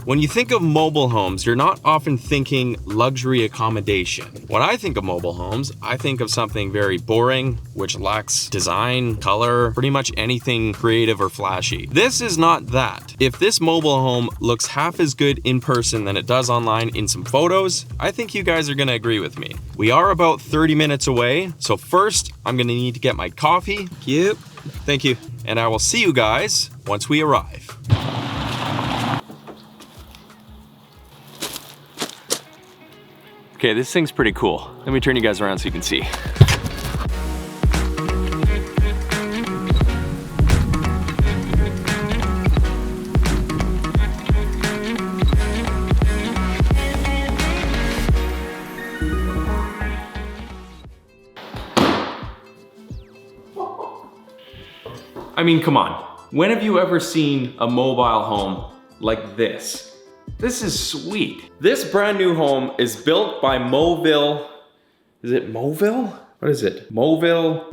When you think of mobile homes, you're not often thinking luxury accommodation. When I think of mobile homes, I think of something very boring, which lacks design, color, pretty much anything creative or flashy. This is not that. If this mobile home looks half as good in person than it does online in some photos, I think you guys are gonna agree with me. We are about 30 minutes away, so first I'm gonna need to get my coffee. Yep, thank you. And I will see you guys once we arrive. Okay, this thing's pretty cool. Let me turn you guys around so you can see. I mean, come on. When have you ever seen a mobile home like this? This is sweet. This brand new home is built by Movil. Is it Movil? What is it? Movil?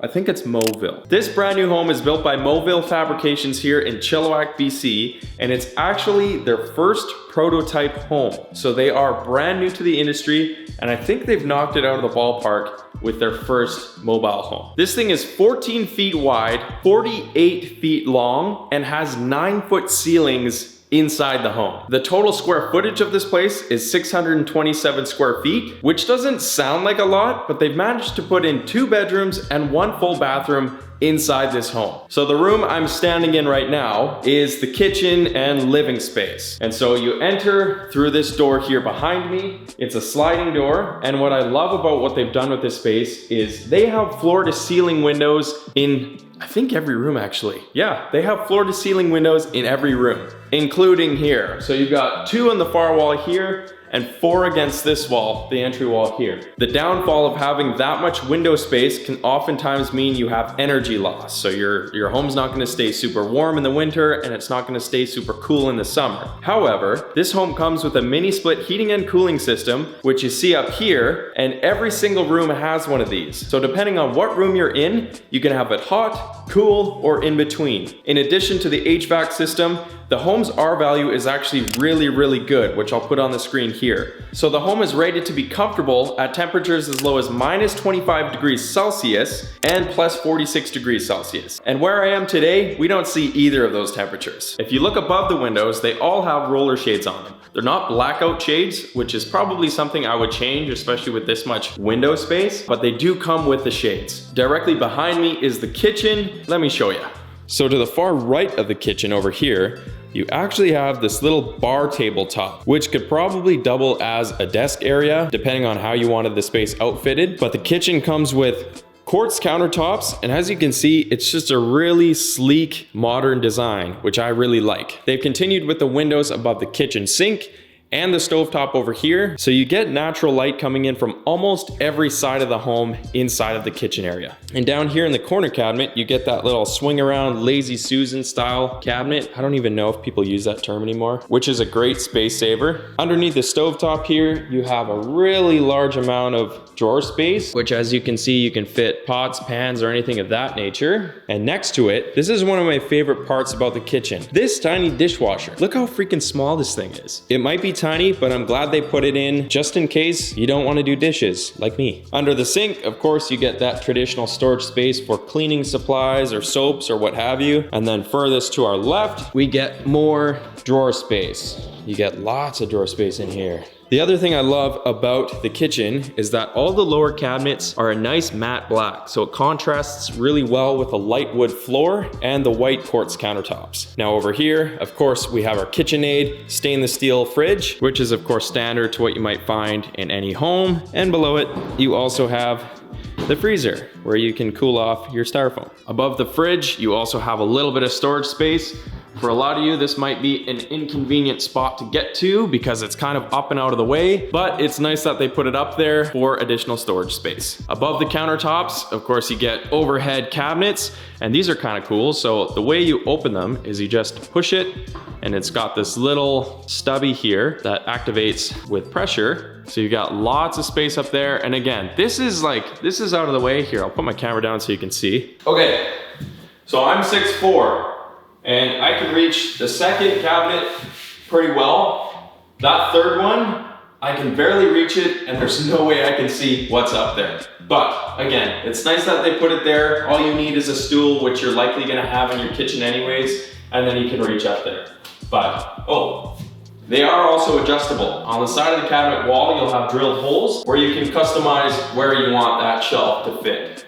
I think it's Movil. This brand new home is built by Movil Fabrications here in Chilliwack, BC, and it's actually their first prototype home. So they are brand new to the industry, and I think they've knocked it out of the ballpark with their first mobile home. This thing is 14 feet wide, 48 feet long, and has 9-foot ceilings inside the home. The total square footage of this place is 627 square feet, which doesn't sound like a lot, but they've managed to put in 2 bedrooms and 1 full bathroom inside this home. So the room I'm standing in right now is the kitchen and living space. And so you enter through this door here behind me. It's a sliding door. And what I love about what they've done with this space is they have floor to ceiling windows in, I think, every room actually. Yeah, they have floor to ceiling windows in every room, including here. So you've got 2 on the far wall here and 4 against this wall, the entry wall here. The downfall of having that much window space can oftentimes mean you have energy loss. So your home's not gonna stay super warm in the winter and it's not gonna stay super cool in the summer. However, this home comes with a mini split heating and cooling system, which you see up here, and every single room has one of these. So depending on what room you're in, you can have it hot, cool, or in between. In addition to the HVAC system, the home's R value is actually really good, which I'll put on the screen here. So the home is rated to be comfortable at temperatures as low as -25 degrees Celsius and +46 degrees Celsius. And where I am today, we don't see either of those temperatures. If you look above the windows, they all have roller shades on them. They're not blackout shades, which is probably something I would change, especially with this much window space, but they do come with the shades. Directly behind me is the kitchen. Let me show you. So to the far right of the kitchen over here, you actually have this little bar tabletop, which could probably double as a desk area, depending on how you wanted the space outfitted. But the kitchen comes with quartz countertops, and as you can see, it's just a really sleek, modern design, which I really like. They've continued with the windows above the kitchen sink and the stovetop over here, so you get natural light coming in from almost every side of the home inside of the kitchen area. And down here in the corner cabinet, you get that little swing around Lazy Susan style cabinet. I don't even know if people use that term anymore, which is a great space saver. Underneath the stovetop here, you have a really large amount of drawer space, which as you can see, you can fit pots, pans, or anything of that nature. And next to it, this is one of my favorite parts about the kitchen, this tiny dishwasher. Look how freaking small this thing is. It might be tiny, but I'm glad they put it in just in case you don't want to do dishes like me. Under the sink, of course, you get that traditional storage space for cleaning supplies or soaps or what have you. And then furthest to our left, we get more drawer space. You get lots of drawer space in here. The other thing I love about the kitchen is that all the lower cabinets are a nice matte black, so it contrasts really well with the light wood floor and the white quartz countertops. Now over here, of course, we have our KitchenAid stainless steel fridge, which is of course standard to what you might find in any home. And below it, you also have the freezer, where you can cool off your styrofoam. Above the fridge, you also have a little bit of storage space. For a lot of you, this might be an inconvenient spot to get to because it's kind of up and out of the way, but it's nice that they put it up there for additional storage space. Above the countertops, of course, you get overhead cabinets, and these are kind of cool. So the way you open them is you just push it, and it's got this little stubby here that activates with pressure. So you got lots of space up there. And again, this is out of the way here. I'll put my camera down so you can see. Okay, so I'm 6'4". And I can reach the second cabinet pretty well. That third one, I can barely reach it, and there's no way I can see what's up there. But again, it's nice that they put it there. All you need is a stool, which you're likely gonna have in your kitchen anyways, and then you can reach up there. But, oh, they are also adjustable. On the side of the cabinet wall, you'll have drilled holes where you can customize where you want that shelf to fit.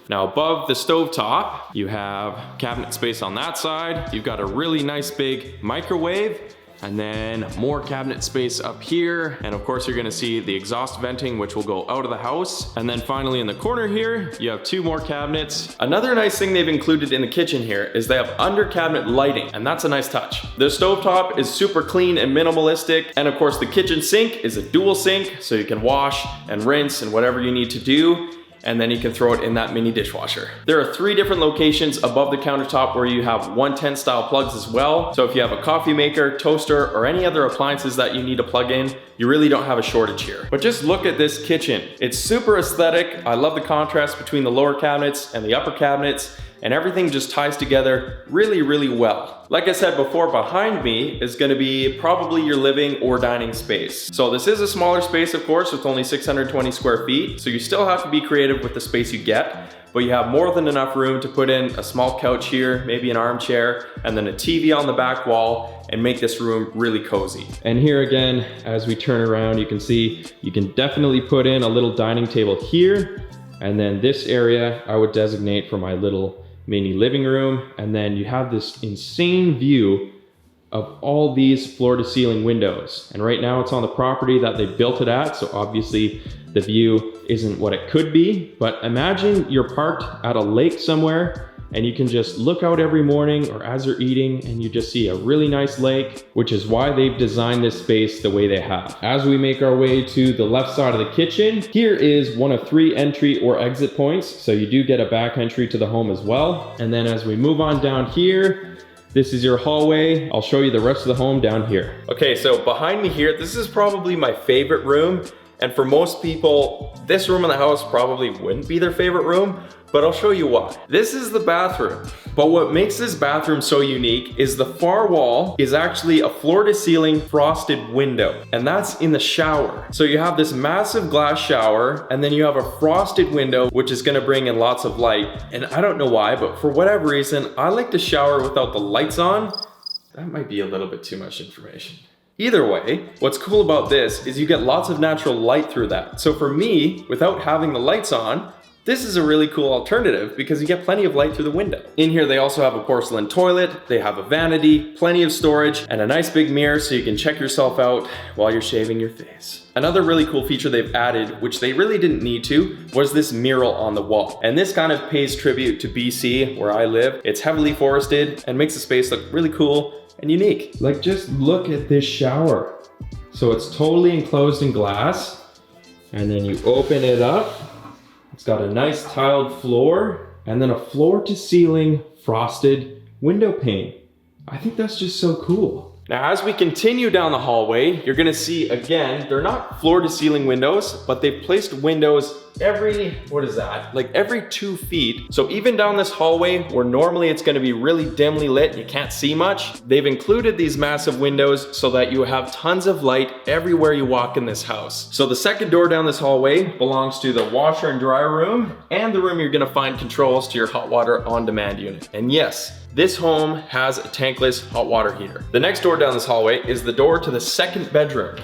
Now above the stovetop, you have cabinet space on that side. You've got a really nice big microwave, and then more cabinet space up here. And of course, you're gonna see the exhaust venting, which will go out of the house. And then finally in the corner here, you have 2 more cabinets. Another nice thing they've included in the kitchen here is they have under cabinet lighting, and that's a nice touch. The stovetop is super clean and minimalistic. And of course, the kitchen sink is a dual sink, so you can wash and rinse and whatever you need to do. And then you can throw it in that mini dishwasher. There are 3 different locations above the countertop where you have 110 style plugs as well. So if you have a coffee maker, toaster, or any other appliances that you need to plug in, you really don't have a shortage here. But just look at this kitchen. It's super aesthetic. I love the contrast between the lower cabinets and the upper cabinets, and everything just ties together really, really well. Like I said before, behind me is gonna be probably your living or dining space. So this is a smaller space, of course, with only 620 square feet. So you still have to be creative with the space you get, but you have more than enough room to put in a small couch here, maybe an armchair, and then a TV on the back wall, and make this room really cozy. And here again, as we turn around, you can see, you can definitely put in a little dining table here. And then this area I would designate for my little mini living room. And then you have this insane view of all these floor to ceiling windows. And right now it's on the property that they built it at. So obviously the view isn't what it could be, but imagine you're parked at a lake somewhere and you can just look out every morning or as you're eating and you just see a really nice lake, which is why they've designed this space the way they have. As we make our way to the left side of the kitchen, here is one of 3 entry or exit points. So you do get a back entry to the home as well. And then as we move on down here, this is your hallway. I'll show you the rest of the home down here. Okay, so behind me here, this is probably my favorite room. And for most people, this room in the house probably wouldn't be their favorite room, but I'll show you why. This is the bathroom. But what makes this bathroom so unique is the far wall is actually a floor to ceiling frosted window, and that's in the shower. So you have this massive glass shower, and then you have a frosted window, which is gonna bring in lots of light. And I don't know why, but for whatever reason, I like to shower without the lights on. That might be a little bit too much information. Either way, what's cool about this is you get lots of natural light through that. So for me, without having the lights on, this is a really cool alternative because you get plenty of light through the window. In here, they also have a porcelain toilet, they have a vanity, plenty of storage, and a nice big mirror so you can check yourself out while you're shaving your face. Another really cool feature they've added, which they really didn't need to, was this mural on the wall. And this kind of pays tribute to BC, where I live. It's heavily forested and makes the space look really cool and unique. Like, just look at this shower. So it's totally enclosed in glass, and then you open it up. It's got a nice tiled floor, and then a floor to ceiling frosted window pane. I think that's just so cool. Now, as we continue down the hallway, you're gonna see, again, they're not floor to ceiling windows, but they've placed windows every, what is that? Like every 2 feet. So even down this hallway, where normally it's gonna be really dimly lit and you can't see much, they've included these massive windows so that you have tons of light everywhere you walk in this house. So the second door down this hallway belongs to the washer and dryer room, and the room you're gonna find controls to your hot water on demand unit. And yes, this home has a tankless hot water heater. The next door down this hallway is the door to the second bedroom.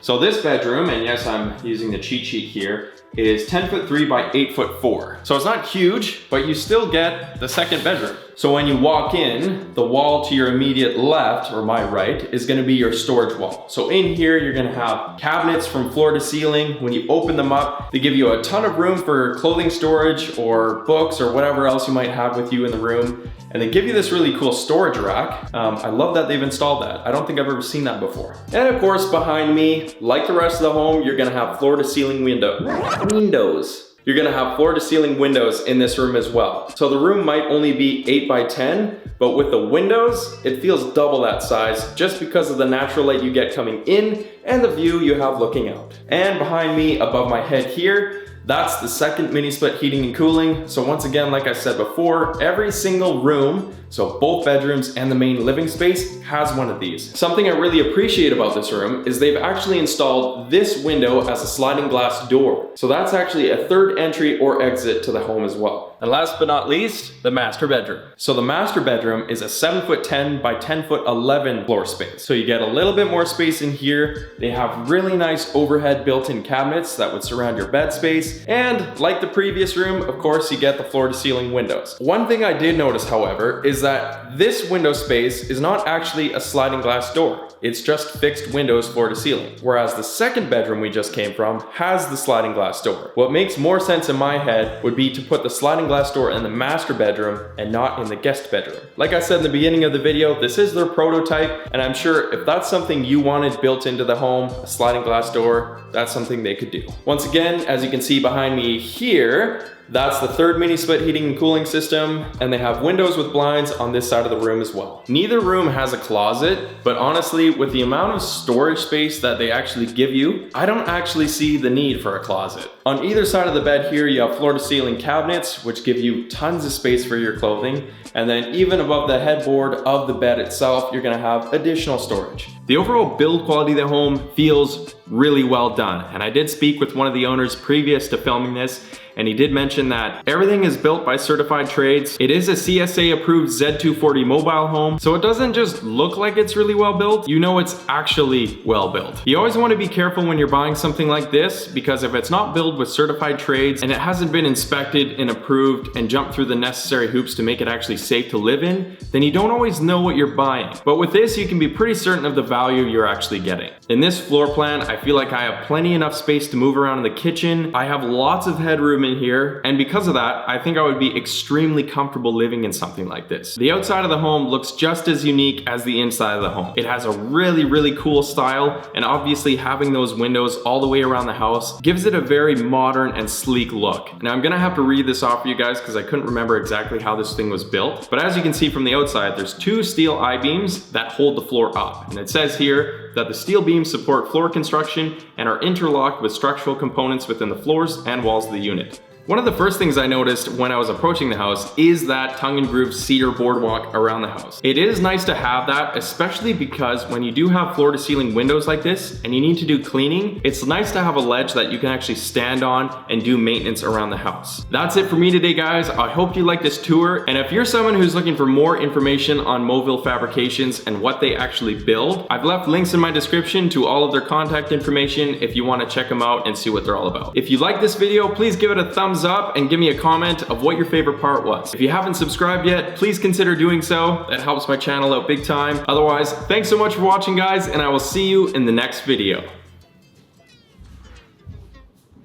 So this bedroom, and yes, I'm using the cheat sheet here, is 10'3" by 8'4". So it's not huge, but you still get the second bedroom. So when you walk in, the wall to your immediate left, or my right, is gonna be your storage wall. So in here, you're gonna have cabinets from floor to ceiling. When you open them up, they give you a ton of room for clothing storage or books or whatever else you might have with you in the room. And they give you this really cool storage rack. I love that they've installed that. I don't think I've ever seen that before. And of course, behind me, like the rest of the home, you're gonna have floor to ceiling windows. You're gonna have floor to ceiling windows in this room as well. So the room might only be 8 by 10, but with the windows, it feels double that size just because of the natural light you get coming in and the view you have looking out. And behind me, above my head here, That's the second mini split heating and cooling. So once again, like I said before, every single room, so both bedrooms and the main living space, has one of these. Something I really appreciate about this room is they've actually installed this window as a sliding glass door. So that's actually a third entry or exit to the home as well. And last but not least, the master bedroom. So the master bedroom is a 7'10" by 10'11" floor space. So you get a little bit more space in here. They have really nice overhead built-in cabinets that would surround your bed space. And like the previous room, of course, you get the floor to ceiling windows. One thing I did notice, however, is that this window space is not actually a sliding glass door. It's just fixed windows floor to ceiling. Whereas the second bedroom we just came from has the sliding glass door. What makes more sense in my head would be to put the sliding glass door in the master bedroom and not in the guest bedroom. Like I said in the beginning of the video, this is their prototype, and I'm sure if that's something you wanted built into the home, a sliding glass door, that's something they could do. Once again, as you can see behind me here, that's the third mini split heating and cooling system, and they have windows with blinds on this side of the room as well. Neither room has a closet, but honestly, with the amount of storage space that they actually give you, I don't actually see the need for a closet. On either side of the bed here, you have floor to ceiling cabinets, which give you tons of space for your clothing. And then even above the headboard of the bed itself, you're gonna have additional storage. The overall build quality of the home feels really well done. And I did speak with one of the owners previous to filming this, and he did mention that everything is built by certified trades. It is a CSA approved Z240 mobile home, so it doesn't just look like it's really well built, you know it's actually well built. You always want to be careful when you're buying something like this, because if it's not built with certified trades and it hasn't been inspected and approved and jumped through the necessary hoops to make it actually safe to live in, then you don't always know what you're buying. But with this, you can be pretty certain of the value you're actually getting. In this floor plan, I feel like I have plenty enough space to move around in the kitchen. I have lots of headroom in here, and because of that, I think I would be extremely comfortable living in something like this. The outside of the home looks just as unique as the inside of the home. It has a really cool style, and obviously having those windows all the way around the house gives it a very modern and sleek look. Now I'm gonna have to read this off for you guys because I couldn't remember exactly how this thing was built, but as you can see from the outside, there's two steel I-beams that hold the floor up, and it says here that the steel beams support floor construction and are interlocked with structural components within the floors and walls of the unit. One of the first things I noticed when I was approaching the house is that tongue and groove cedar boardwalk around the house. It is nice to have that, especially because when you do have floor to ceiling windows like this and you need to do cleaning, it's nice to have a ledge that you can actually stand on and do maintenance around the house. That's it for me today, guys. I hope you like this tour, and if you're someone who's looking for more information on Movil Fabrications and what they actually build, I've left links in my description to all of their contact information if you want to check them out and see what they're all about. If you like this video, please give it a thumbs up and give me a comment of what your favorite part was. If you haven't subscribed yet, please consider doing so. That helps my channel out big time. Otherwise, thanks so much for watching, guys, and I will see you in the next video.